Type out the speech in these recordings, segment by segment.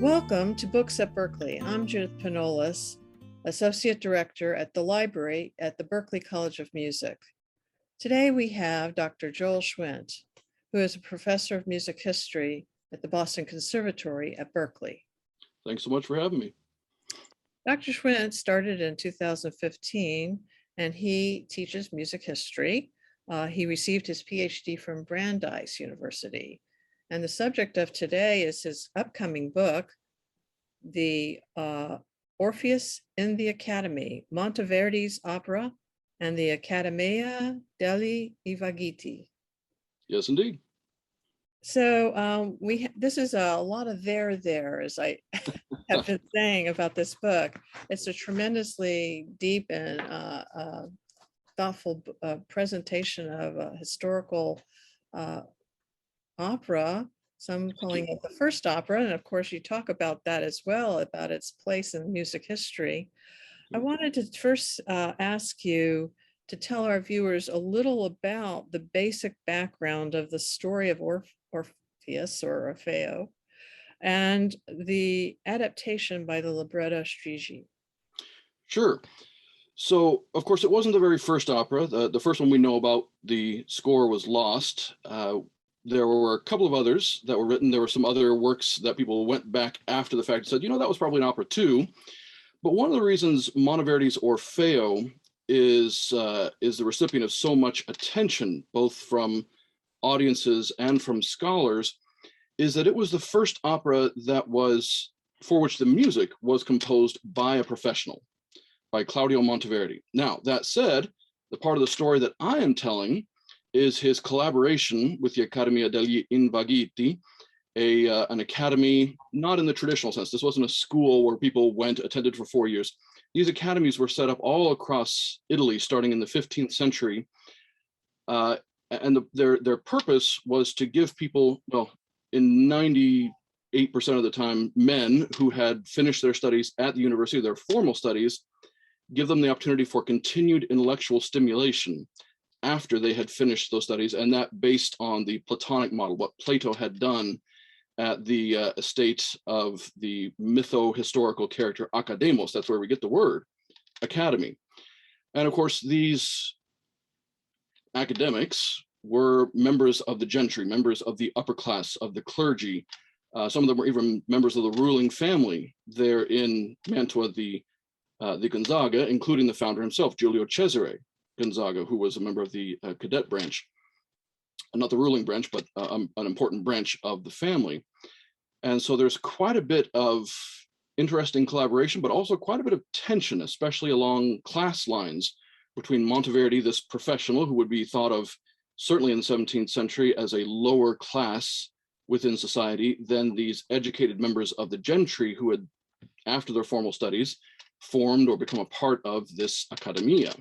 Welcome to Books at Berklee. I'm Judith Pinnolis, Associate Director at the Library at the Berklee College of Music. Today we have Dr. Joel Schwindt, who is a professor of music history at the Boston Conservatory at Berklee. Thanks so much for having me. Dr. Schwindt started in 2015 and he teaches music history. He received his PhD from Brandeis University. And the subject of today is his upcoming book, the Orpheus in the Academy, Monteverdi's opera and the Accademia degli Invaghiti. Yes, indeed. So this is a lot of there, as I have been saying about this book. It's a tremendously deep and thoughtful presentation of a historical opera. Some calling it the first opera, and of course you talk about that as well, about its place in music history. I wanted to first ask you to tell our viewers a little about the basic background of the story of Orpheus or Orfeo and the adaptation by the libretto Strigi. Sure. So, of course, it wasn't the very first opera. The first one we know about, the score was lost. There were a couple of others that were written. There were some other works that people went back after the fact and said, you know, that was probably an opera too. But one of the reasons Monteverdi's Orfeo is the recipient of so much attention, both from audiences and from scholars, is that it was the first opera that was, for which the music was composed by a professional, by Claudio Monteverdi. Now, that said, the part of the story that I am telling is his collaboration with the Accademia degli Invaghiti, an academy, not in the traditional sense. This wasn't a school where people went, attended for 4 years. These academies were set up all across Italy, starting in the 15th century. And their purpose was to give people, well, in 98% of the time, men who had finished their studies at the university, their formal studies, give them the opportunity for continued intellectual stimulation after they had finished those studies, and that based on the Platonic model, what Plato had done at the estate of the mytho-historical character Academos. That's where we get the word academy. And of course, these academics were members of the gentry, members of the upper class, of the clergy. Some of them were even members of the ruling family there in Mantua, the Gonzaga, including the founder himself, Giulio Cesare Gonzaga, who was a member of the cadet branch, not the ruling branch, but an important branch of the family. And so there's quite a bit of interesting collaboration, but also quite a bit of tension, especially along class lines between Monteverdi, this professional who would be thought of certainly in the 17th century as a lower class within society, than these educated members of the gentry who had, after their formal studies, formed or become a part of this Accademia.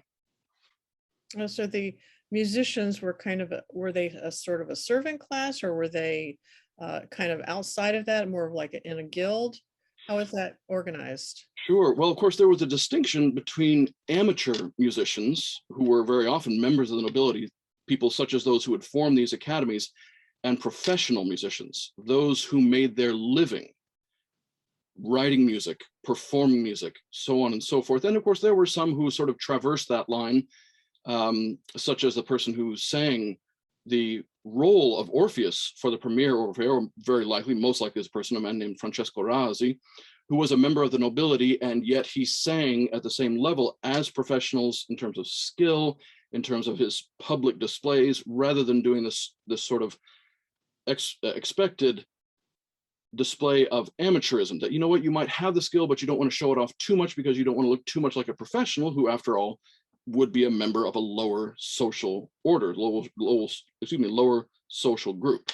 So the musicians were were they a sort of a servant class, or were they kind of outside of that, more of like in a guild? How was that organized? Sure. Well, of course, there was a distinction between amateur musicians, who were very often members of the nobility, people such as those who would form these academies, and professional musicians, those who made their living writing music, performing music, so on and so forth. And of course, there were some who sort of traversed that line, such as the person who sang the role of Orpheus for the premiere Orfeo, very likely, most likely this person, a man named Francesco Rasi, who was a member of the nobility, and yet he sang at the same level as professionals in terms of skill, in terms of his public displays, rather than doing this sort of expected display of amateurism, that, you know what, you might have the skill, but you don't want to show it off too much because you don't want to look too much like a professional who, after all, would be a member of a lower social order, lower social group.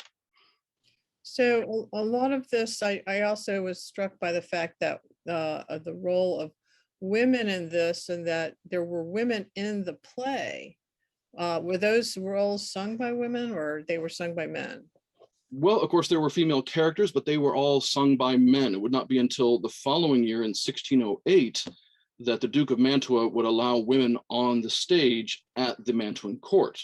So a lot of this, I also was struck by the fact that the role of women in this, and that there were women in the play. Were those roles sung by women, or they were sung by men? Well, of course, there were female characters, but they were all sung by men. It would not be until the following year in 1608 that the Duke of Mantua would allow women on the stage at the Mantuan court.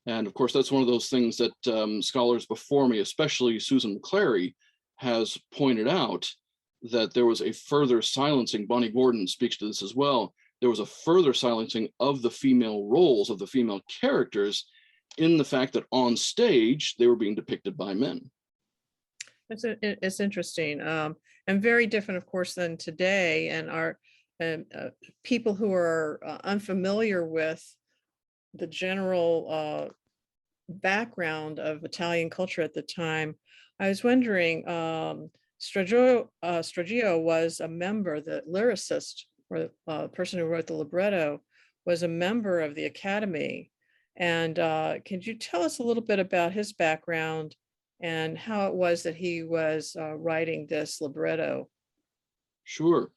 And of course, that's one of those things that scholars before me, especially Susan McClary, has pointed out, that there was a further silencing. Bonnie Gordon speaks to this as well. There was a further silencing of the female roles, of the female characters, in the fact that on stage they were being depicted by men. It's interesting, and very different, of course, than today. And our people who are unfamiliar with the general background of Italian culture at the time, I was wondering, Stragio was a member, the lyricist, or the person who wrote the libretto, was a member of the Academy. And can you tell us a little bit about his background and how it was that he was writing this libretto? Sure.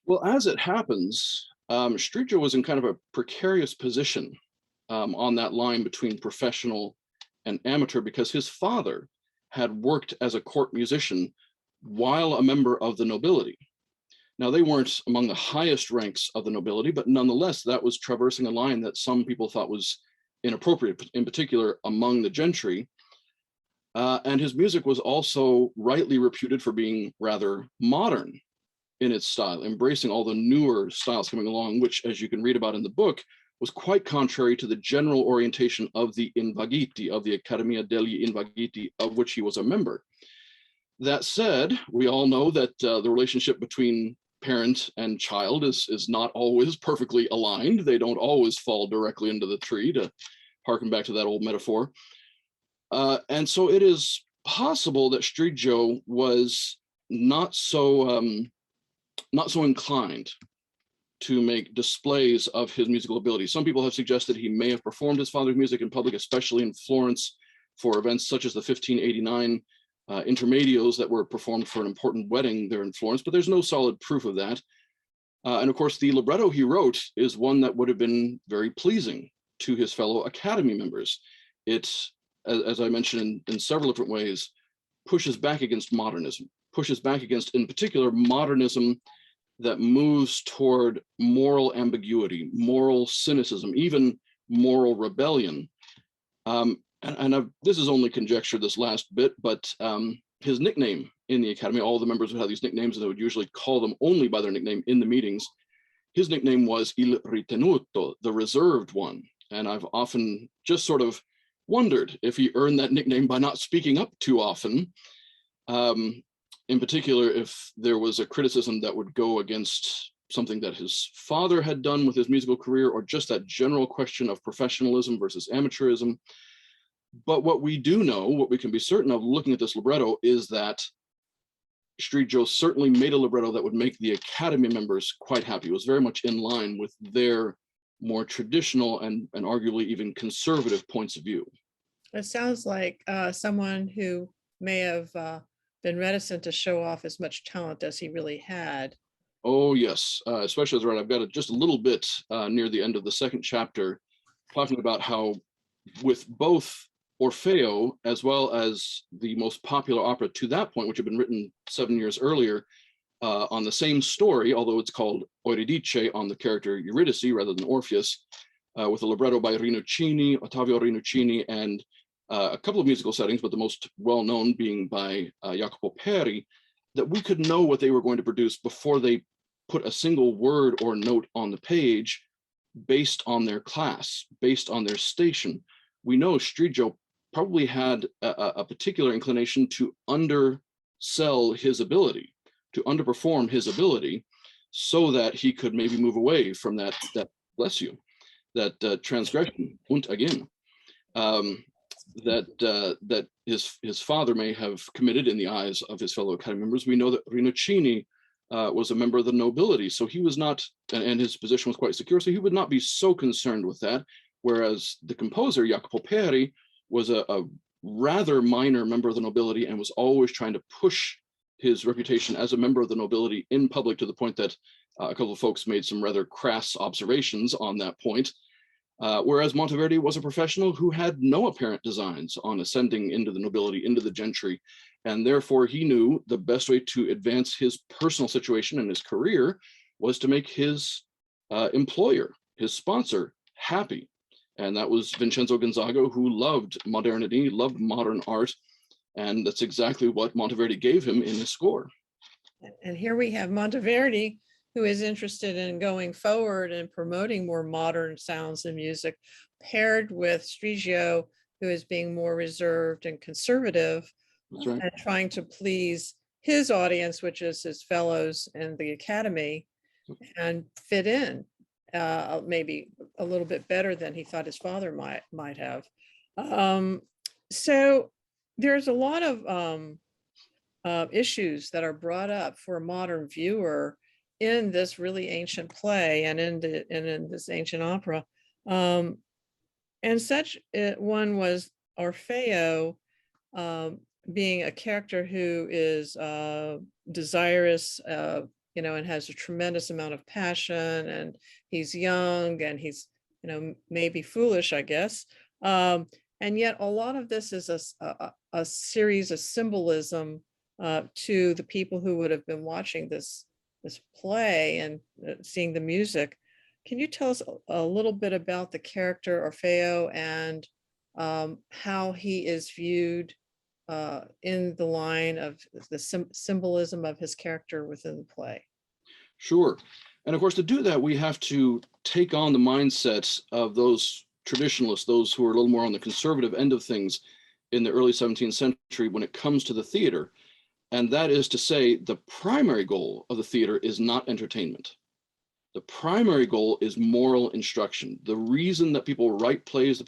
Well, as it happens, Strigio was in kind of a precarious position on that line between professional and amateur, because his father had worked as a court musician while a member of the nobility. Now, they weren't among the highest ranks of the nobility, but nonetheless, that was traversing a line that some people thought was inappropriate, in particular among the gentry. And his music was also rightly reputed for being rather modern in its style, embracing all the newer styles coming along, which, as you can read about in the book, was quite contrary to the general orientation of the Invaghiti, of the Accademia degli Invaghiti, of which he was a member. That said, we all know that the relationship between parent and child is not always perfectly aligned. They don't always fall directly into the tree, to harken back to that old metaphor. And so it is possible that Strigio was not so inclined to make displays of his musical ability. Some people have suggested he may have performed his father's music in public, especially in Florence, for events such as the 1589 intermedios that were performed for an important wedding there in Florence, but there's no solid proof of that. And of course, the libretto he wrote is one that would have been very pleasing to his fellow Academy members. It, as I mentioned in several different ways, pushes back against modernism, pushes back against, in particular, modernism that moves toward moral ambiguity, moral cynicism, even moral rebellion. This is only conjecture, this last bit, but his nickname in the Academy, all the members would have these nicknames, and they would usually call them only by their nickname in the meetings. His nickname was Il Ritenuto, the reserved one. And I've often just sort of wondered if he earned that nickname by not speaking up too often. In particular, if there was a criticism that would go against something that his father had done with his musical career, or just that general question of professionalism versus amateurism. But what we do know, what we can be certain of looking at this libretto, is that Strigio certainly made a libretto that would make the Academy members quite happy. It was very much in line with their more traditional and arguably even conservative points of view. It sounds like someone who may have been reticent to show off as much talent as he really had. Oh, yes, especially as right. I've got just a little bit near the end of the second chapter, talking about how with both Orfeo as well as the most popular opera to that point, which had been written 7 years earlier, on the same story, although it's called Euridice, on the character Eurydice rather than Orpheus, with a libretto by Rinuccini, Ottavio Rinuccini, and a couple of musical settings, but the most well-known being by Jacopo Peri, that we could know what they were going to produce before they put a single word or note on the page based on their class, based on their station. We know Strigio probably had a particular inclination to undersell his ability, to underperform his ability, so that he could maybe move away from that bless you, that transgression, und again, that his father may have committed in the eyes of his fellow Academy members. We know that Rinuccini was a member of the nobility, so he was not, and his position was quite secure, so he would not be so concerned with that, whereas the composer, Jacopo Peri, was a rather minor member of the nobility and was always trying to push his reputation as a member of the nobility in public, to the point that a couple of folks made some rather crass observations on that point. Whereas Monteverdi was a professional who had no apparent designs on ascending into the nobility, into the gentry, and therefore he knew the best way to advance his personal situation and his career was to make his employer, his sponsor, happy. And that was Vincenzo Gonzaga, who loved modernity, loved modern art, and that's exactly what Monteverdi gave him in his score. And here we have Monteverdi, who is interested in going forward and promoting more modern sounds and music, paired with Strigio, who is being more reserved and conservative, That's right. and trying to please his audience, which is his fellows in the Academy, and fit in maybe a little bit better than he thought his father might have. So there's a lot of issues that are brought up for a modern viewer in this really ancient play and in this ancient opera. And such one was Orfeo, being a character who is desirous, and has a tremendous amount of passion, and he's young and he's, maybe foolish, I guess. And yet a lot of this is a series of symbolism to the people who would have been watching this play and seeing the music. Can you tell us a little bit about the character Orfeo and how he is viewed in the line of the symbolism of his character within the play? Sure. And of course, to do that, we have to take on the mindsets of those traditionalists, those who are a little more on the conservative end of things in the early 17th century when it comes to the theater. And that is to say, the primary goal of the theater is not entertainment. The primary goal is moral instruction. The reason that people write plays, the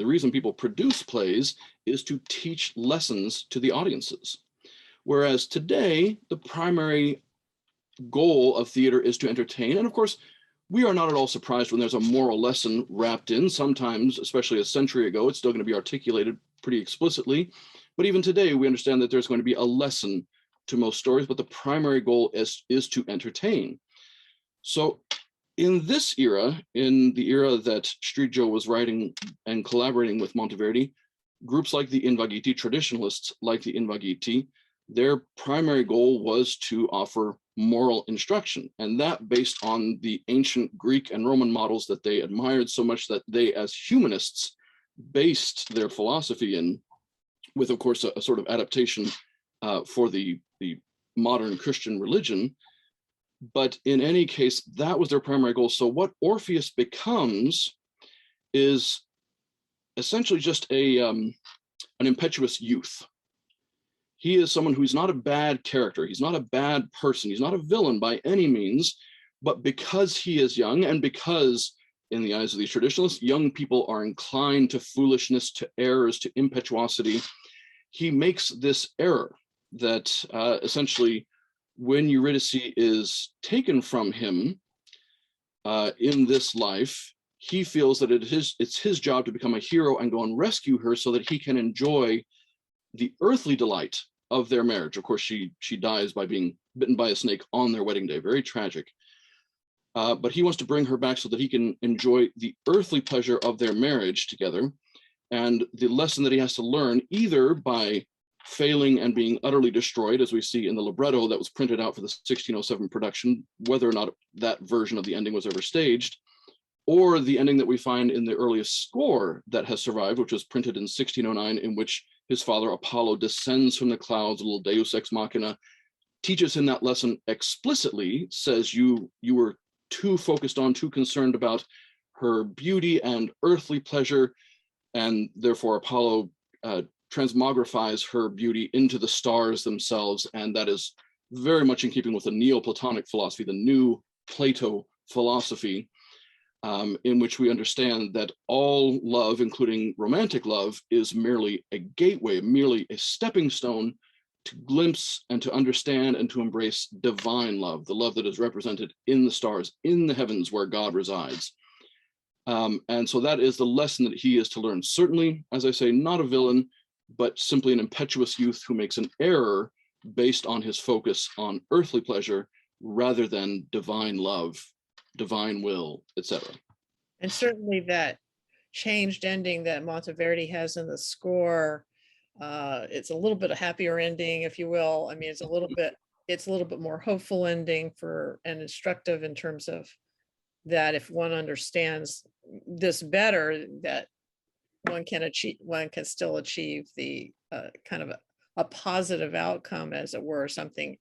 reason people produce plays is to teach lessons to the audiences. Whereas today, the primary goal of theater is to entertain. And of course, we are not at all surprised when there's a moral lesson wrapped in. Sometimes, especially a century ago, it's still going to be articulated pretty explicitly. But even today, we understand that there's going to be a lesson to most stories, but the primary goal is to entertain. So in this era, in the era that Strigio was writing and collaborating with Monteverdi, groups like the Invaghiti, traditionalists like the Invaghiti, their primary goal was to offer moral instruction, and that based on the ancient Greek and Roman models that they admired so much that they, as humanists, based their philosophy in, with, of course, a sort of adaptation for the modern Christian religion. But in any case, that was their primary goal. So what Orpheus becomes is essentially just an impetuous youth. He is someone who's not a bad character. He's not a bad person. He's not a villain by any means. But because he is young, and because in the eyes of these traditionalists, young people are inclined to foolishness, to errors, to impetuosity, he makes this error that essentially when Eurydice is taken from him in this life, he feels that it's his job to become a hero and go and rescue her so that he can enjoy the earthly delight of their marriage. Of course, she dies by being bitten by a snake on their wedding day. Very tragic. But he wants to bring her back so that he can enjoy the earthly pleasure of their marriage together. And the lesson that he has to learn, either by failing and being utterly destroyed, as we see in the libretto that was printed out for the 1607 production, whether or not that version of the ending was ever staged, or the ending that we find in the earliest score that has survived, which was printed in 1609, in which his father Apollo descends from the clouds, a little deus ex machina, teaches him that lesson explicitly, says you were too focused on, too concerned about her beauty and earthly pleasure, and therefore Apollo transmogrifies her beauty into the stars themselves. And that is very much in keeping with the Neoplatonic philosophy, the new Plato philosophy, in which we understand that all love, including romantic love, is merely a gateway, merely a stepping stone to glimpse and to understand and to embrace divine love, the love that is represented in the stars, in the heavens where God resides. And so that is the lesson that he is to learn. Certainly, as I say, not a villain, but simply an impetuous youth who makes an error based on his focus on earthly pleasure rather than divine love, divine will, etc. And certainly that changed ending that Monteverdi has in the score, it's a little bit a happier ending, if you will. I mean, it's a little bit more hopeful ending for and instructive in terms of that if one understands this better, that one can still achieve the kind of a positive outcome, as it were, something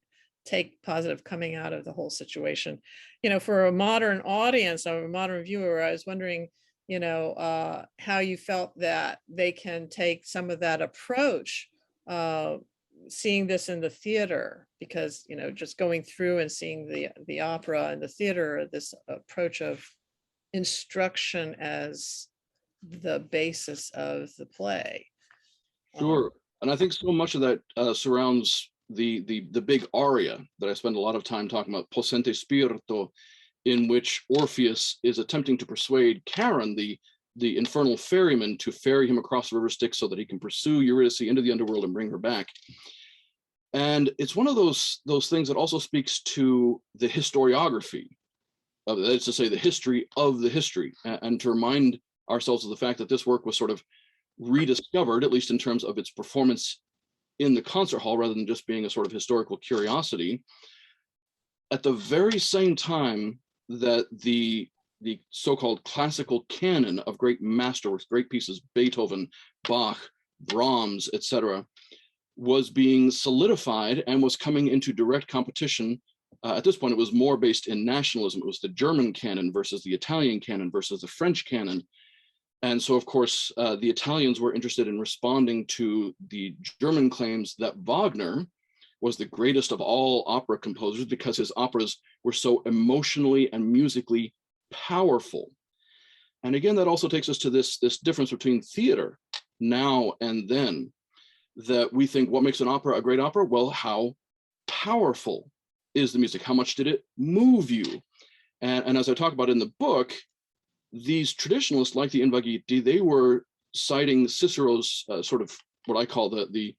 take positive coming out of the whole situation. You know, for a modern audience, or a modern viewer, I was wondering, you know, how you felt that they can take some of that approach, seeing this in the theater, because, you know, just going through and seeing the opera and the theater, this approach of instruction as the basis of the play. Sure. And I think so much of that surrounds the big aria that I spend a lot of time talking about, Possente Spirito, in which Orpheus is attempting to persuade Charon, the infernal ferryman, to ferry him across the river Styx so that he can pursue Eurydice into the underworld and bring her back. And it's one of those things that also speaks to the historiography of, that is to say, the history of the history, and to remind ourselves of the fact that this work was sort of rediscovered, at least in terms of its performance in the concert hall, rather than just being a sort of historical curiosity, at the very same time that the so-called classical canon of great masterworks, great pieces, Beethoven, Bach, Brahms, etc., was being solidified and was coming into direct competition. At this point, it was more based in nationalism. It was the German canon versus the Italian canon versus the French canon. And so, of course, the Italians were interested in responding to the German claims that Wagner was the greatest of all opera composers because his operas were so emotionally and musically powerful. And again, that also takes us to this difference between theater now and then, that we think, what makes an opera a great opera? Well, how powerful is the music? How much did it move you? And as I talk about in the book, these traditionalists, like the Invaghiti, they were citing Cicero's sort of what I call the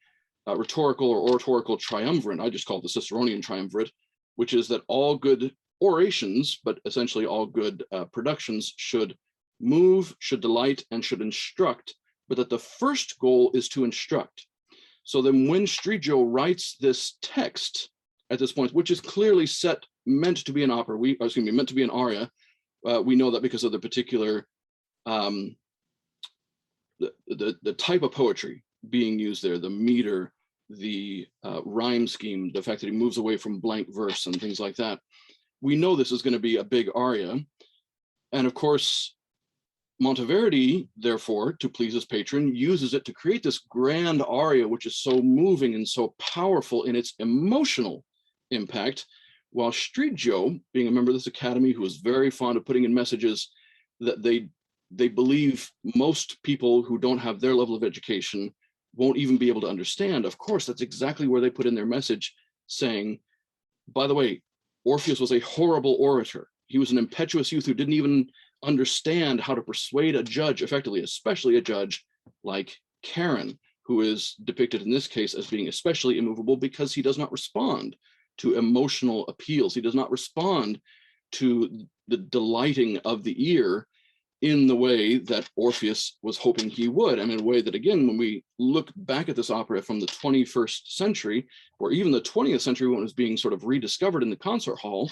rhetorical or oratorical triumvirate. I just call it the Ciceronian triumvirate, which is that all good orations, but essentially all good productions, should move, should delight, and should instruct, but that the first goal is to instruct. So then when Striggio writes this text at this point, which is clearly meant to be an opera, meant to be an aria, we know that because of the particular the type of poetry being used there, the meter, the rhyme scheme, the fact that he moves away from blank verse and things like that. We know this is going to be a big aria. And of course, Monteverdi, therefore, to please his patron, uses it to create this grand aria, which is so moving and so powerful in its emotional impact, while Striggio, being a member of this academy who is very fond of putting in messages that they believe most people who don't have their level of education won't even be able to understand, of course, that's exactly where they put in their message, saying, by the way, Orpheus was a horrible orator. He was an impetuous youth who didn't even understand how to persuade a judge effectively, especially a judge like Charon, who is depicted in this case as being especially immovable because he does not respond to emotional appeals. He does not respond to the delighting of the ear in the way that Orpheus was hoping he would. And in a way that, again, when we look back at this opera from the 21st century, or even the 20th century when it was being sort of rediscovered in the concert hall,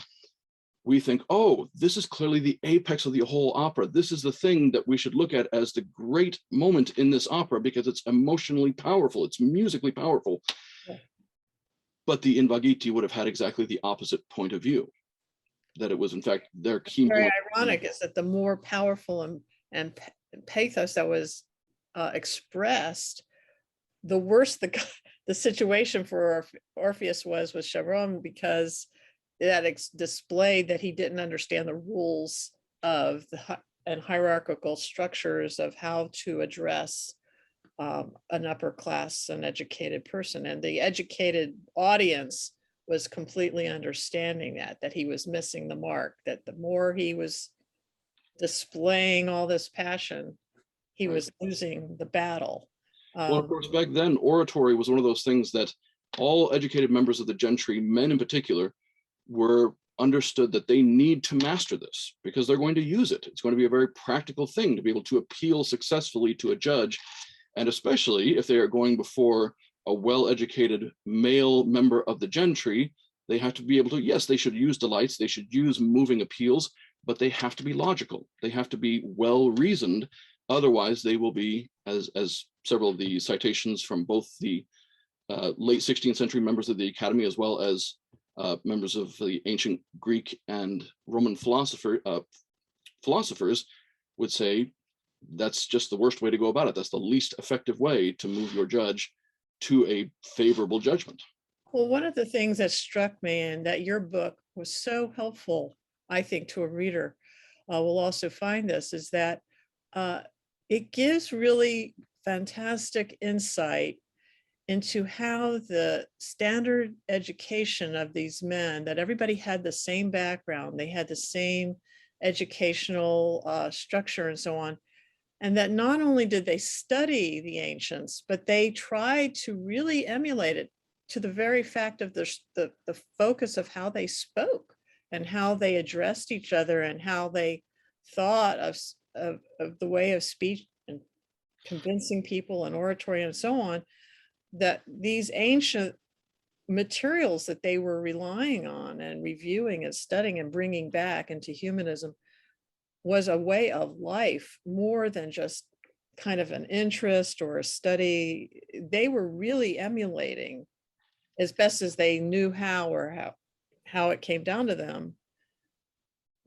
we think, oh, this is clearly the apex of the whole opera. This is the thing that we should look at as the great moment in this opera because it's emotionally powerful, it's musically powerful. Yeah. But the Invaghiti would have had exactly the opposite point of view, that it was, in fact, their key. Very ironic is that the more powerful and pathos that was expressed, the worse the situation for Orpheus was with Charon, because that displayed that he didn't understand the rules of and hierarchical structures of how to address an upper class and educated person. And the educated audience was completely understanding that he was missing the mark, that the more he was displaying all this passion, he was losing the battle. Well, of course, back then, oratory was one of those things that all educated members of the gentry, men in particular, were understood that they need to master this because they're going to use it. It's going to be a very practical thing to be able to appeal successfully to a judge. And especially if they are going before a well-educated male member of the gentry, they have to be able to, yes, they should use delights, they should use moving appeals, but they have to be logical. They have to be well-reasoned. Otherwise, they will be, as several of the citations from both the late 16th century members of the Academy as well as members of the ancient Greek and Roman philosophers would say that's just the worst way to go about it. That's the least effective way to move your judge to a favorable judgment. Well, one of the things that struck me and that your book was so helpful, I think, to a reader will also find this, is that it gives really fantastic insight into how the standard education of these men, that everybody had the same background, they had the same educational structure and so on, and that not only did they study the ancients, but they tried to really emulate it to the very fact of the focus of how they spoke and how they addressed each other and how they thought of the way of speech and convincing people and oratory and so on, that these ancient materials that they were relying on and reviewing and studying and bringing back into humanism was a way of life more than just kind of an interest or a study. They were really emulating as best as they knew how, or how it came down to them,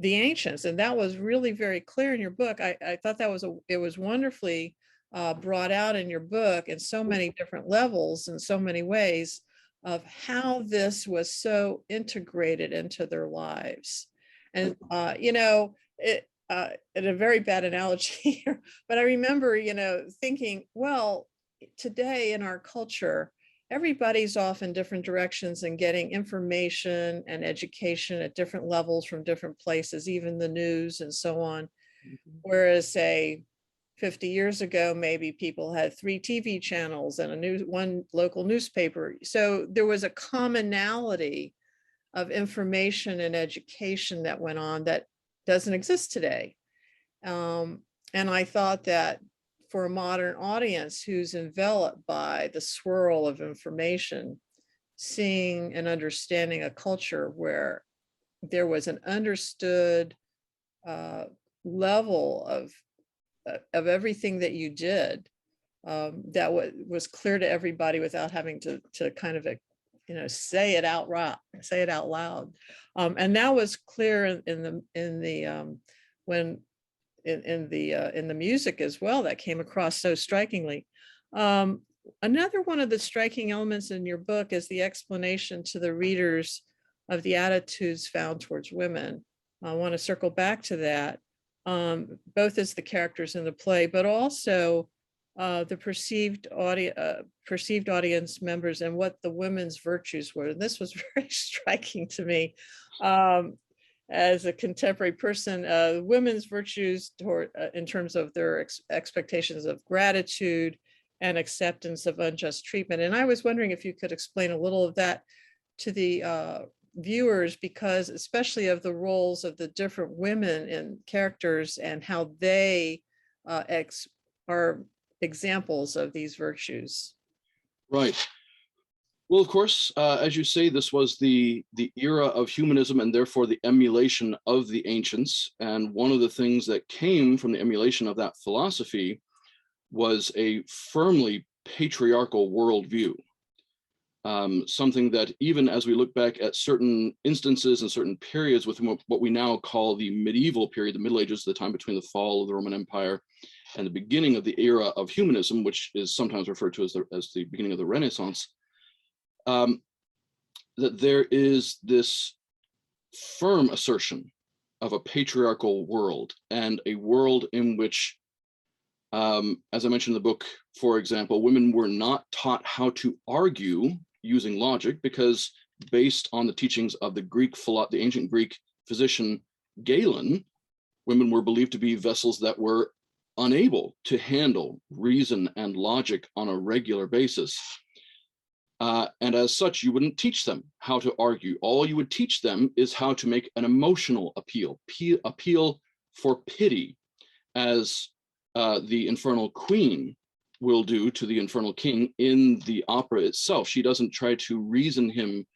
the ancients. And that was really very clear in your book. I thought that it was wonderfully brought out in your book in so many different levels and so many ways of how this was so integrated into their lives. And in a very bad analogy here, but I remember thinking, well, today in our culture, everybody's off in different directions and getting information and education at different levels from different places, even the news and so on. Whereas, say, 50 years ago, maybe people had 3 TV channels and one local newspaper. So there was a commonality of information and education that went on that doesn't exist today. And I thought that for a modern audience who's enveloped by the swirl of information, seeing and understanding a culture where there was an understood level of everything that you did, that was clear to everybody without having to kind of say it out loud, and that was clear in the music as well. That came across so strikingly. Another one of the striking elements in your book is the explanation to the readers of the attitudes found towards women. I want to circle back to that, both as the characters in the play, but also the perceived audience members and what the women's virtues were. And this was very striking to me. As a contemporary person, women's virtues in terms of their expectations of gratitude and acceptance of unjust treatment. And I was wondering if you could explain a little of that to the viewers, because especially of the roles of the different women and characters and how they are examples of these virtues. Right. Well, of course, as you say, this was the era of humanism and therefore the emulation of the ancients. And one of the things that came from the emulation of that philosophy was a firmly patriarchal worldview. Something that even as we look back at certain instances and certain periods within what we now call the medieval period, the Middle Ages, the time between the fall of the Roman Empire and the beginning of the era of humanism, which is sometimes referred to as the beginning of the Renaissance, that there is this firm assertion of a patriarchal world, and a world in which, as I mentioned in the book, for example, women were not taught how to argue using logic, because based on the teachings of the ancient Greek physician Galen, women were believed to be vessels that were unable to handle reason and logic on a regular basis. And as such, you wouldn't teach them how to argue. All you would teach them is how to make an emotional appeal for pity, as the Infernal Queen will do to the Infernal King in the opera itself. She doesn't try to reason him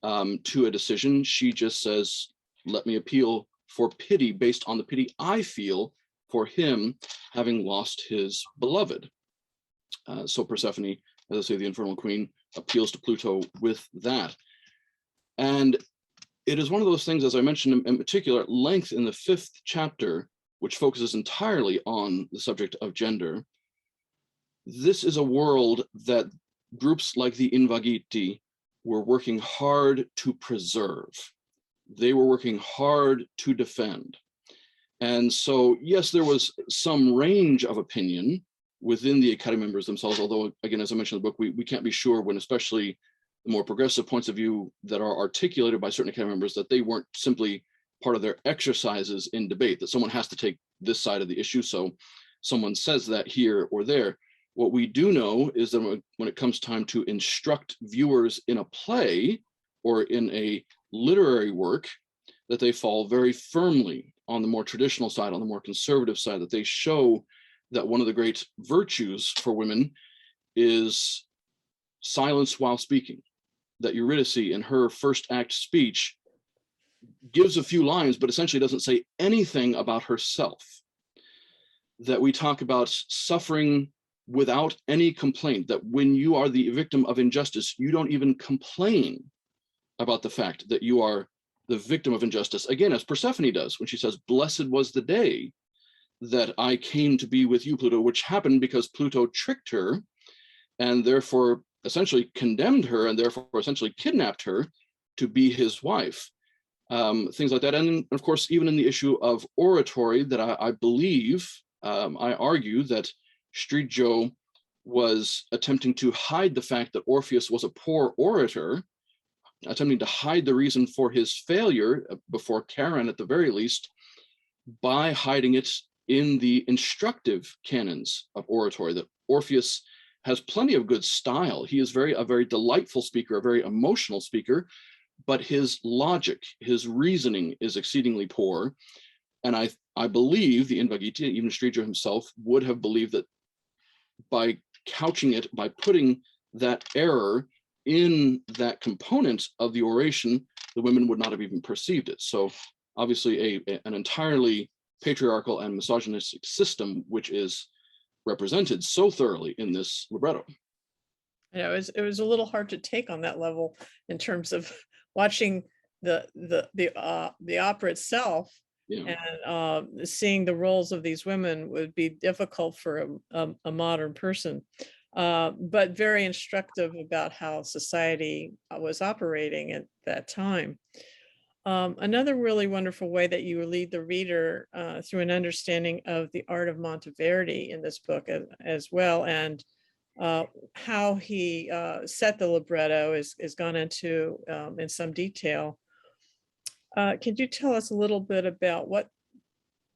to a decision. She just says, let me appeal for pity based on the pity I feel for him having lost his beloved. So Persephone, as I say, the Infernal Queen, appeals to Pluto with that. And it is one of those things, as I mentioned in particular, at length in the 5th chapter, which focuses entirely on the subject of gender. This is a world that groups like the Invaghiti were working hard to preserve. They were working hard to defend. And so, yes, there was some range of opinion within the Academy members themselves, although, again, as I mentioned in the book, we can't be sure when, especially the more progressive points of view that are articulated by certain Academy members, that they weren't simply part of their exercises in debate, that someone has to take this side of the issue, so someone says that here or there. What we do know is that when it comes time to instruct viewers in a play or in a literary work, that they fall very firmly on the more traditional side, on the more conservative side, that they show that one of the great virtues for women is silence while speaking. That Eurydice, in her first act speech, gives a few lines, but essentially doesn't say anything about herself. That we talk about suffering without any complaint, that when you are the victim of injustice, you don't even complain about the fact that you are the victim of injustice. Again, as Persephone does when she says, "Blessed was the day that I came to be with you, Pluto," which happened because Pluto tricked her and therefore essentially condemned her and therefore essentially kidnapped her to be his wife. Things like that. And of course, even in the issue of oratory, that I believe, I argue that Striggio was attempting to hide the fact that Orpheus was a poor orator, attempting to hide the reason for his failure before Charon at the very least, by hiding it in the instructive canons of oratory, that Orpheus has plenty of good style. He is a very delightful speaker, a very emotional speaker, but his logic, his reasoning is exceedingly poor. And I believe the Invaghiti, even Striggio himself, would have believed that by couching it, by putting that error in that component of the oration, the women would not have even perceived it. So obviously an entirely patriarchal and misogynistic system, which is represented so thoroughly in this libretto. Yeah, it was a little hard to take on that level in terms of watching the opera itself. Yeah. And seeing the roles of these women would be difficult for a modern person, but very instructive about how society was operating at that time. Another really wonderful way that you lead the reader through an understanding of the art of Monteverdi in this book as well, and how he set the libretto is gone into in some detail. Could you tell us a little bit about what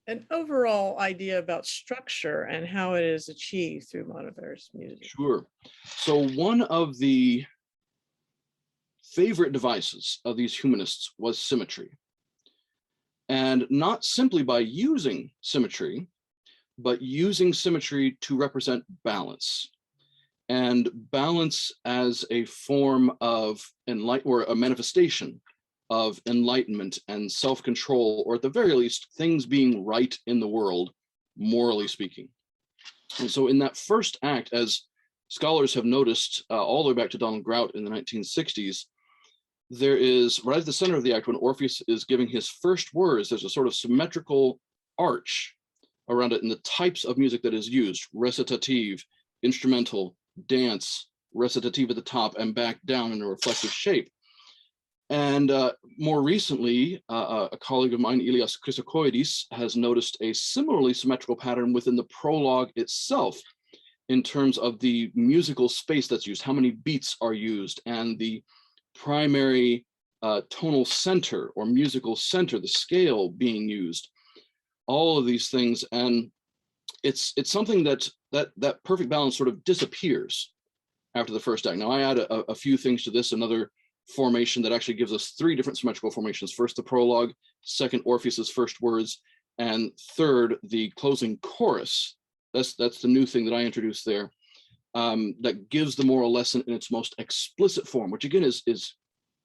an overall idea about structure and how it is achieved through Monteverdi's music? Sure. So one of the favorite devices of these humanists was symmetry. And not simply by using symmetry, but using symmetry to represent balance. And balance as a form of enlightenment, or a manifestation of enlightenment and self-control, or at the very least, things being right in the world, morally speaking. And so in that first act, as scholars have noticed all the way back to Donald Grout in the 1960s, there is, right at the center of the act, when Orpheus is giving his first words, there's a sort of symmetrical arch around it in the types of music that is used: recitative, instrumental, dance, recitative at the top, and back down in a reflexive shape. And more recently, a colleague of mine, Ilias Chrysokoidis, has noticed a similarly symmetrical pattern within the prologue itself, in terms of the musical space that's used, how many beats are used, and the primary tonal center or musical center, the scale being used, all of these things. And it's something that perfect balance sort of disappears after the first act. Now, I add a few things to this, another formation that actually gives us 3 different symmetrical formations. First, the prologue; second, Orpheus's first words; and third, the closing chorus. That's the new thing that I introduced there, that gives the moral lesson in its most explicit form, which again is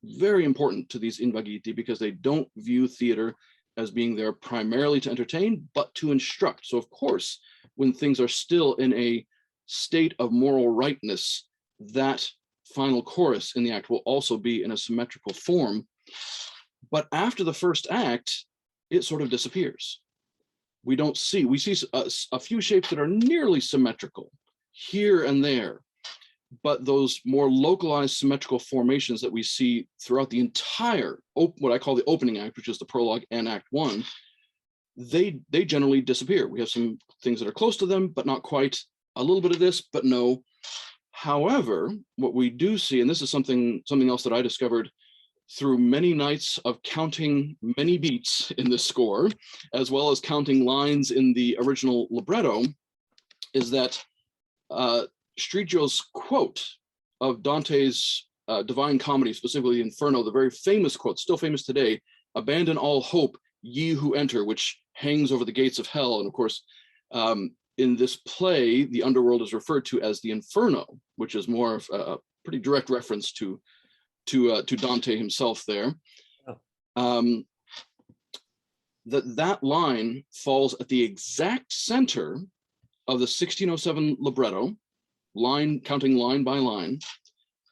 very important to these Invaghiti, because they don't view theater as being there primarily to entertain, but to instruct. So of course, when things are still in a state of moral rightness, that final chorus in the act will also be in a symmetrical form. But after the first act, it sort of disappears. We see a few shapes that are nearly symmetrical here and there, but those more localized symmetrical formations that we see throughout the entire, what I call the opening act, which is the prologue and act one, they generally disappear. We have some things that are close to them, but not quite. A little bit of this, but no. However, what we do see, and this is something else that I discovered through many nights of counting many beats in the score, as well as counting lines in the original libretto, is that Strigio's quote of Dante's Divine Comedy, specifically the Inferno, the very famous quote, still famous today, "Abandon all hope, ye who enter," which hangs over the gates of hell. And of course, in this play, the underworld is referred to as the Inferno, which is more of a pretty direct reference to Dante himself there. That line falls at the exact center of the 1607 libretto, counting line by line,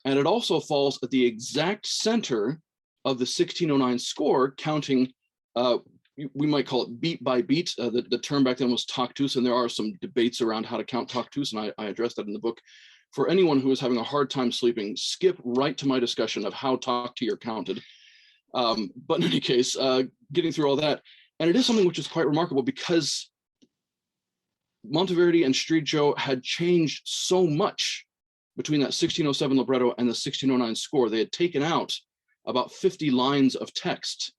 and it also falls at the exact center of the 1609 score, counting, we might call it beat by beat. The term back then was tactus, and there are some debates around how to count tactus, and I addressed that in the book. For anyone who is having a hard time sleeping, skip right to my discussion of how tacti are counted. But in any case, getting through all that, and it is something which is quite remarkable because Monteverdi and Strigio had changed so much between that 1607 libretto and the 1609 score. They had taken out about 50 lines of text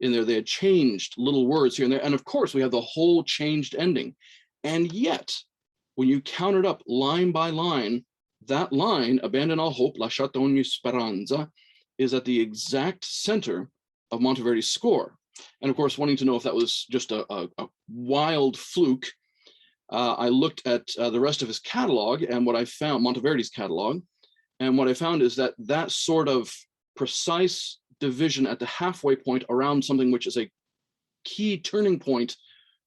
in there. They had changed little words here and there. And of course, we have the whole changed ending. And yet, when you count it up line by line, that line, "Abandon all hope, lasciate ogni speranza," is at the exact center of Monteverdi's score. And of course, wanting to know if that was just a wild fluke, I looked at the rest of his catalog, and what I found, Monteverdi's catalog, and what I found is that sort of precise division at the halfway point around something which is a key turning point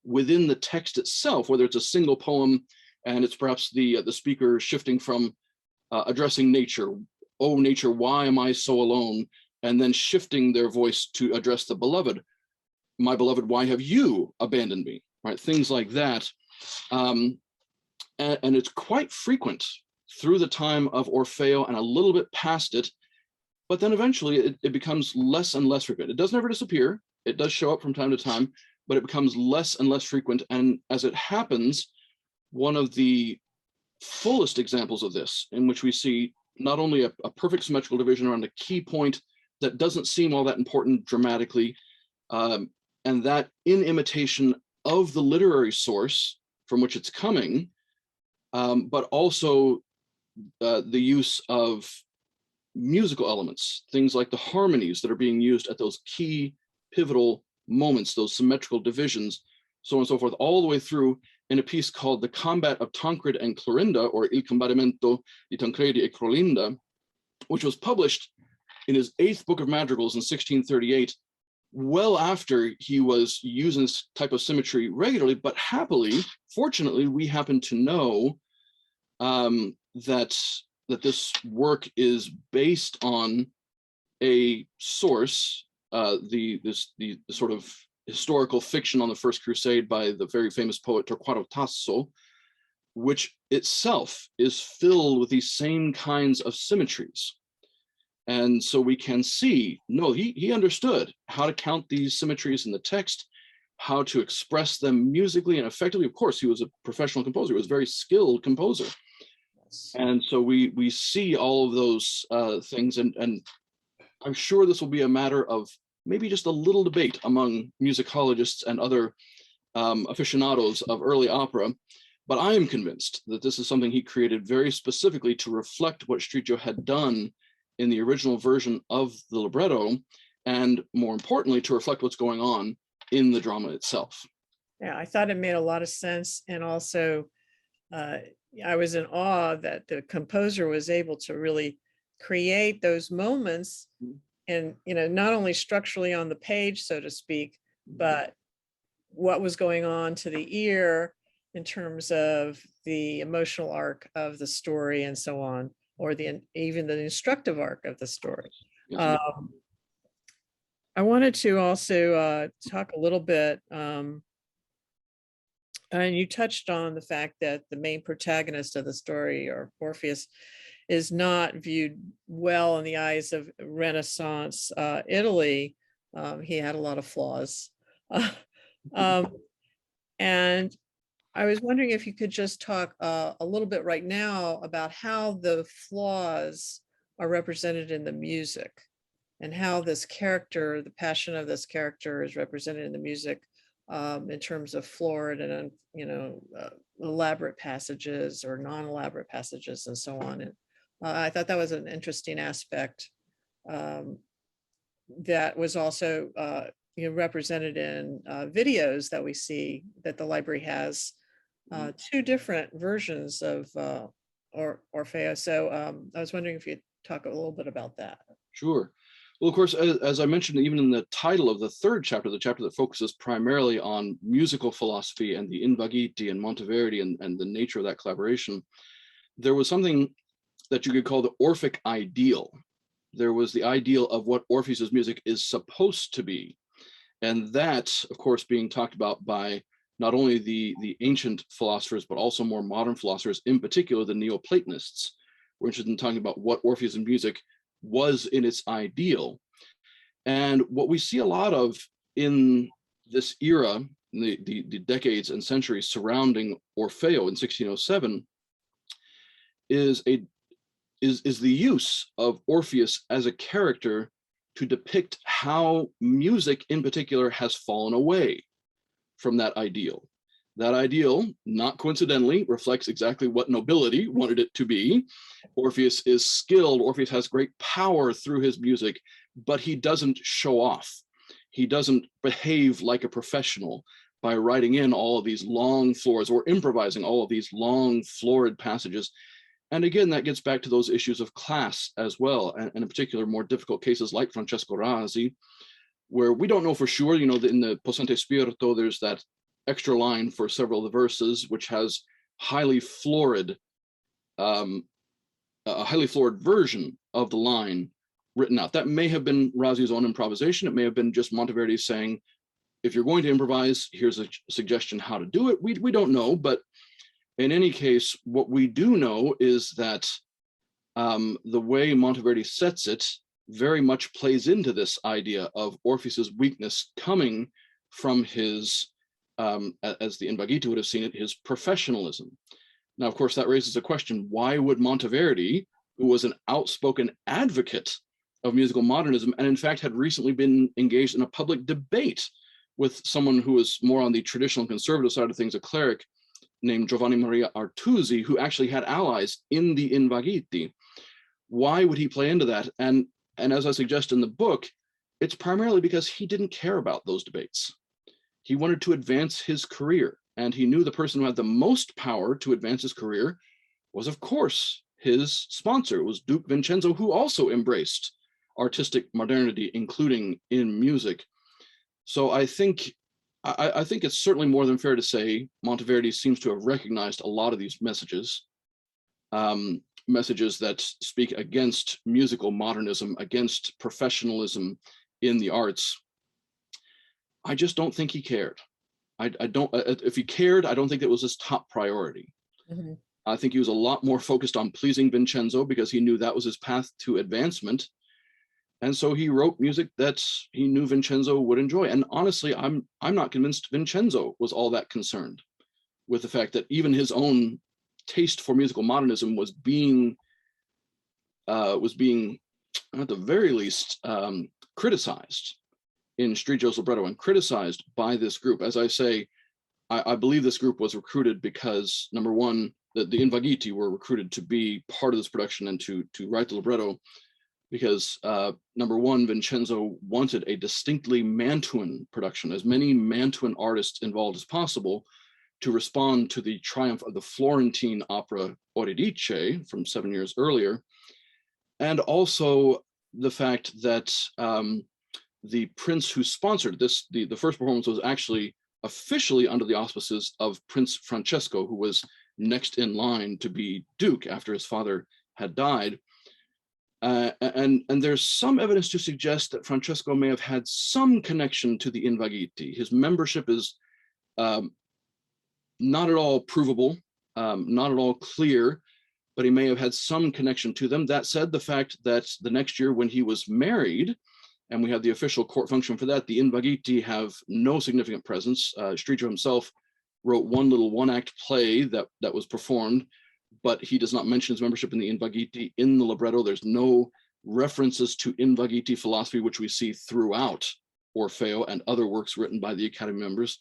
within the text itself, whether it's a single poem and it's perhaps the speaker shifting from addressing nature, "Oh nature, why am I so alone?" and then shifting their voice to address the beloved, "My beloved, why have you abandoned me?" Right, things like that. And it's quite frequent through the time of Orfeo and a little bit past it, but then eventually it becomes less and less frequent. It does never disappear. It does show up from time to time, but it becomes less and less frequent. And as it happens, one of the fullest examples of this, in which we see not only a perfect symmetrical division around a key point that doesn't seem all that important dramatically, and that in imitation of the literary source from which it's coming, but also the use of musical elements, things like the harmonies that are being used at those key pivotal moments, those symmetrical divisions, so on and so forth, all the way through in a piece called The Combat of Tancred and Clorinda, or Il Combattimento di Tancredi e Clorinda, which was published in his 8th book of madrigals in 1638, well after he was using this type of symmetry regularly. But happily, fortunately, we happen to know that this work is based on a source, the sort of historical fiction on the First Crusade by the very famous poet Torquato Tasso, which itself is filled with these same kinds of symmetries. And so we can see, no, he understood how to count these symmetries in the text, how to express them musically and effectively. Of course, he was a professional composer. He was a very skilled composer. Yes. And so we see all of those things, and I'm sure this will be a matter of maybe just a little debate among musicologists and other aficionados of early opera. But I am convinced that this is something he created very specifically to reflect what Strigio had done in the original version of the libretto, and more importantly, to reflect what's going on in the drama itself. Yeah, I thought it made a lot of sense. And also, I was in awe that the composer was able to really create those moments, and not only structurally on the page, so to speak, but what was going on to the ear in terms of the emotional arc of the story and so on. or even the instructive arc of the story. Yes, I wanted to also talk a little bit, and you touched on the fact that the main protagonist of the story, or Orpheus, is not viewed well in the eyes of Renaissance Italy. He had a lot of flaws. And I was wondering if you could just talk a little bit right now about how the flaws are represented in the music, and how this character, the passion of this character, is represented in the music, in terms of florid and elaborate passages or non-elaborate passages and so on. And I thought that was an interesting aspect that was also represented in videos that we see that the library has. Two different versions of Orpheus. So I was wondering if you'd talk a little bit about that. sure. Well, of course, as I mentioned, even in the title of the third chapter, the chapter that focuses primarily on musical philosophy and the Invaghiti and Monteverdi and the nature of that collaboration, there was something that you could call the Orphic ideal. There was the ideal of what Orpheus's music is supposed to be. And that, of course, being talked about by not only the ancient philosophers, but also more modern philosophers, in particular the Neoplatonists, were interested in talking about what Orpheus's music was in its ideal. And what we see a lot of in this era, the decades and centuries surrounding Orfeo in 1607, is the use of Orpheus as a character to depict how music in particular has fallen away from that ideal. That ideal, not coincidentally, reflects exactly what nobility wanted it to be. Orpheus is skilled, Orpheus has great power through his music, but he doesn't show off. He doesn't behave like a professional by writing in all of these long floors or improvising all of these long florid passages. And again, that gets back to those issues of class as well, and in particular, more difficult cases like Francesco Rasi, where we don't know for sure, in the Possente Spirito, there's that extra line for several of the verses, which has highly florid, a highly florid version of the line written out. That may have been Rasi's own improvisation. It may have been just Monteverdi saying, if you're going to improvise, here's a suggestion how to do it. We don't know, but in any case, what we do know is that the way Monteverdi sets it very much plays into this idea of Orpheus's weakness coming from his, as the Invaghiti would have seen it, his professionalism. Now, of course, that raises a question: why would Monteverdi, who was an outspoken advocate of musical modernism, and in fact had recently been engaged in a public debate with someone who was more on the traditional conservative side of things, a cleric named Giovanni Maria Artusi, who actually had allies in the Invaghiti, why would he play into that? And as I suggest in the book, it's primarily because he didn't care about those debates. He wanted to advance his career, and he knew the person who had the most power to advance his career was, of course, his sponsor, was Duke Vincenzo, who also embraced artistic modernity, including in music. So I think it's certainly more than fair to say Monteverdi seems to have recognized a lot of these messages, messages that speak against musical modernism, against professionalism in the arts. I just don't think he cared. I don't. If he cared, I don't think that was his top priority. Mm-hmm. I think he was a lot more focused on pleasing Vincenzo because he knew that was his path to advancement. And so he wrote music that he knew Vincenzo would enjoy. And honestly, I'm not convinced Vincenzo was all that concerned with the fact that even his own taste for musical modernism was being at the very least criticized in Striggio's libretto and criticized by this group. As I say, I believe this group was recruited because, number one, the Invaghiti were recruited to be part of this production and to write the libretto, because number one, Vincenzo wanted a distinctly Mantuan production, as many Mantuan artists involved as possible, to respond to the triumph of the Florentine opera Euridice from 7 years earlier, and also the fact that the prince who sponsored this, the first performance was actually officially under the auspices of Prince Francesco, who was next in line to be Duke after his father had died. And there's some evidence to suggest that Francesco may have had some connection to the Invaghiti. His membership is not at all provable, not at all clear, but he may have had some connection to them. That said, the fact that the next year when he was married, and we have the official court function for that, the Invaghiti have no significant presence. Stricho himself wrote one little one-act play that was performed, but he does not mention his membership in the Invaghiti in the libretto. There's no references to Invaghiti philosophy, which we see throughout Orfeo and other works written by the Academy members.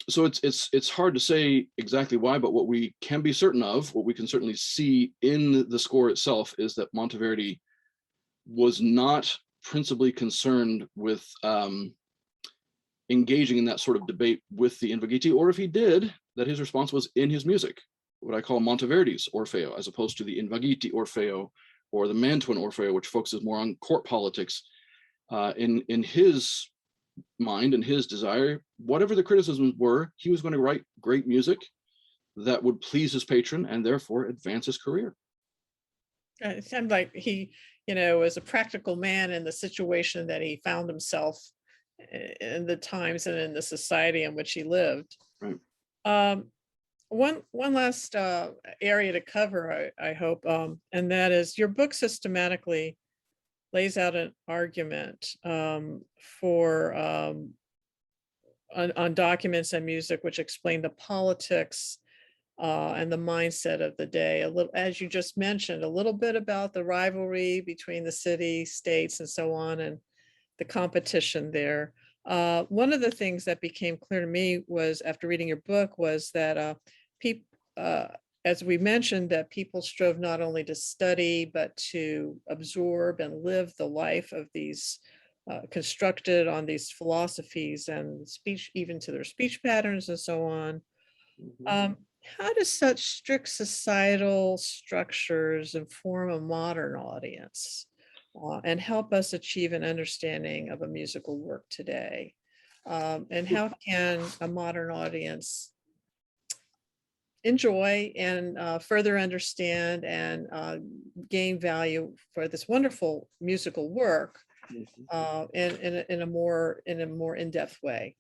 So it's hard to say exactly why, but what we can be certain of, what we can certainly see in the score itself, is that Monteverdi was not principally concerned with engaging in that sort of debate with the Invaghiti, or if he did, that his response was in his music, what I call Monteverdi's Orfeo, as opposed to the Invaghiti Orfeo or the Mantuan Orfeo, which focuses more on court politics. In his mind and his desire, whatever the criticisms were, he was going to write great music that would please his patron and therefore advance his career. It sounded like he, was a practical man in the situation that he found himself in the times and in the society in which he lived. Right. One last area to cover, I hope, and that is your book systematically lays out an argument for on documents and music, which explain the politics and the mindset of the day. A little, as you just mentioned, a little bit about the rivalry between the city, states, and so on, and the competition there. One of the things that became clear to me was, after reading your book, was that people, as we mentioned, that people strove not only to study, but to absorb and live the life of these constructed on these philosophies and speech, even to their speech patterns and so on. Mm-hmm. How does such strict societal structures inform a modern audience and help us achieve an understanding of a musical work today? And how can a modern audience enjoy and further understand and gain value for this wonderful musical work in a more in-depth way?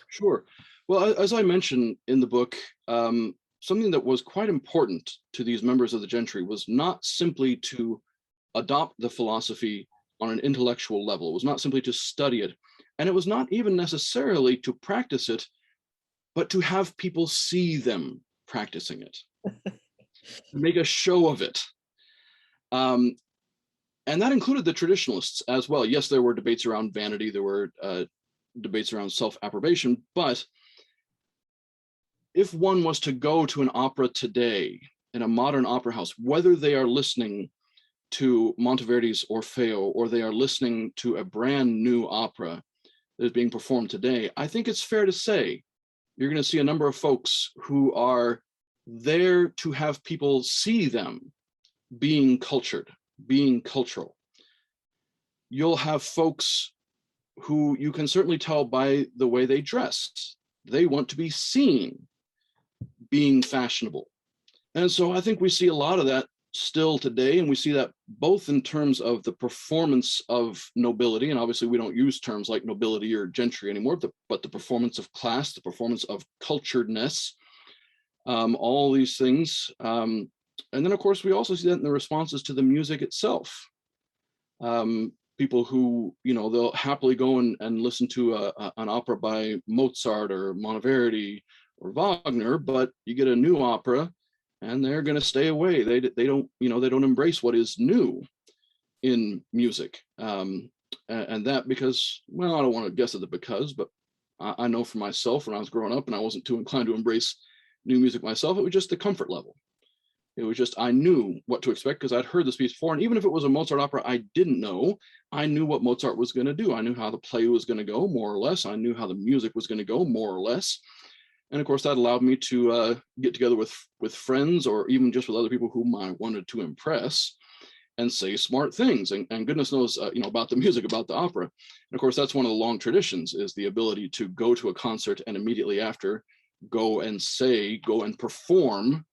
Sure. Well, as I mentioned in the book, something that was quite important to these members of the gentry was not simply to adopt the philosophy on an intellectual level. It was not simply to study it, and it was not even necessarily to practice it, but to have people see them practicing it, make a show of it. And that included the traditionalists as well. Yes, there were debates around vanity, there were debates around self-approbation, but if one was to go to an opera today in a modern opera house, whether they are listening to Monteverdi's Orfeo or they are listening to a brand new opera that is being performed today, I think it's fair to say you're going to see a number of folks who are there to have people see them being cultured, being cultural. You'll have folks who you can certainly tell by the way they dress. They want to be seen being fashionable. And so I think we see a lot of that still today, and we see that both in terms of the performance of nobility, and obviously we don't use terms like nobility or gentry anymore, but the performance of class, the performance of culturedness, all these things. And then of course we also see that in the responses to the music itself. People who, they'll happily go and listen to an opera by Mozart or Monteverdi or Wagner, but you get a new opera and they're going to stay away. They don't, they don't embrace what is new in music. And that because, well, I don't want to guess at the because, but I know for myself when I was growing up and I wasn't too inclined to embrace new music myself, it was just the comfort level. It was just, I knew what to expect because I'd heard this piece before. And even if it was a Mozart opera I didn't know, I knew what Mozart was going to do. I knew how the play was going to go, more or less. I knew how the music was going to go, more or less. And of course, that allowed me to get together with friends or even just with other people whom I wanted to impress and say smart things. And goodness knows, about the music, about the opera. And of course, that's one of the long traditions, is the ability to go to a concert and immediately after go and perform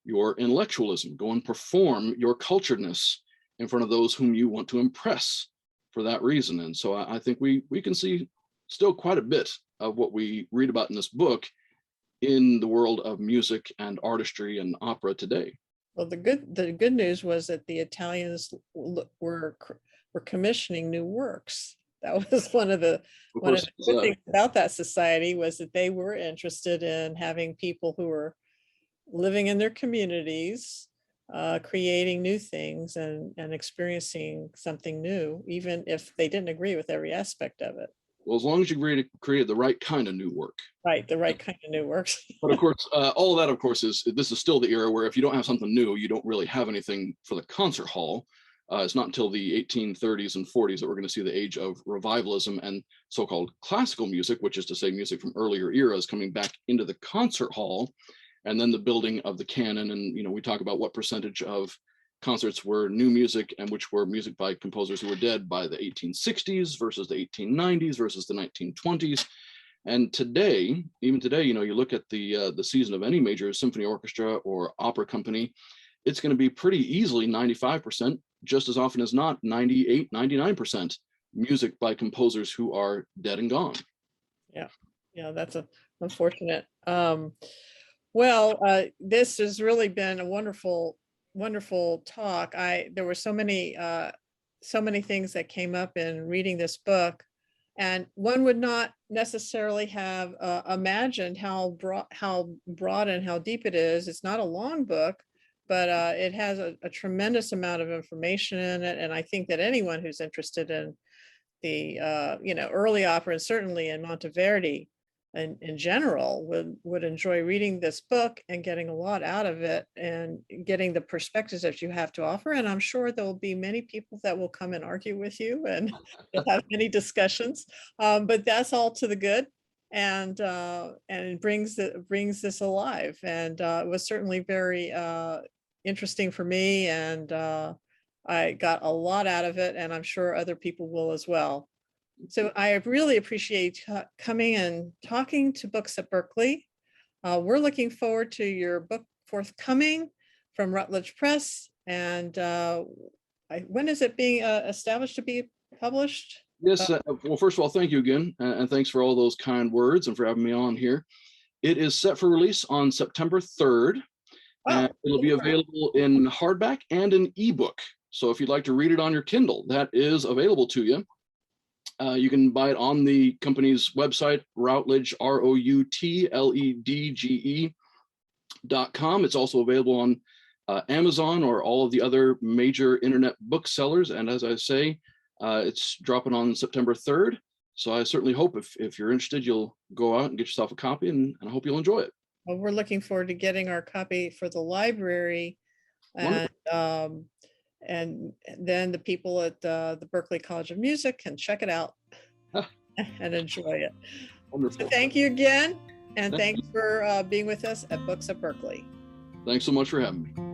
your intellectualism. Go and perform your culturedness in front of those whom you want to impress for that reason. And so I think we can see still quite a bit of what we read about in this book in the world of music and artistry and opera today. Well, the good news was that the Italians were commissioning new works. That was one of the good things about that society, was that they were interested in having people who were living in their communities, creating new things and experiencing something new, even if they didn't agree with every aspect of it. Well, as long as you created the right kind of new work. Right, the right kind of new works. But of course, all of that, of course, this is still the era where if you don't have something new, you don't really have anything for the concert hall. It's not until the 1830s and 40s that we're going to see the age of revivalism and so-called classical music, which is to say music from earlier eras, coming back into the concert hall, and then the building of the canon. And, we talk about what percentage of concerts were new music and which were music by composers who were dead by the 1860s versus the 1890s versus the 1920s. And today, even today, you look at the season of any major symphony orchestra or opera company, it's going to be pretty easily 95%, just as often as not 98, 99% music by composers who are dead and gone. Yeah, that's unfortunate. This has really been a wonderful talk. There were so many things that came up in reading this book, and one would not necessarily have imagined how broad and how deep it is. It's not a long book, but it has a tremendous amount of information in it. And I think that anyone who's interested in the early opera, and certainly in Monteverdi in general, would enjoy reading this book and getting a lot out of it and getting the perspectives that you have to offer. And I'm sure there will be many people that will come and argue with you, and you'll have many discussions, but that's all to the good, and it brings this alive. And it was certainly very interesting for me, and I got a lot out of it, and I'm sure other people will as well. So I really appreciate coming and talking to Books at Berklee. We're looking forward to your book forthcoming from Routledge Press. And when is it being established to be published? Yes. Well, first of all, thank you again. And thanks for all those kind words and for having me on here. It is set for release on September 3rd. And it'll be available in hardback and an ebook. So if you'd like to read it on your Kindle, that is available to you. You can buy it on the company's website, Routledge, ROUTLEDGE.com. It's also available on Amazon or all of the other major internet booksellers. And as I say, it's dropping on September 3rd. So I certainly hope if you're interested, you'll go out and get yourself a copy, and I hope you'll enjoy it. Well, we're looking forward to getting our copy for the library. And then the people at the Berklee College of Music can check it out and enjoy it. Wonderful. So thank you again, and thanks for being with us at Books at Berklee. Thanks so much for having me.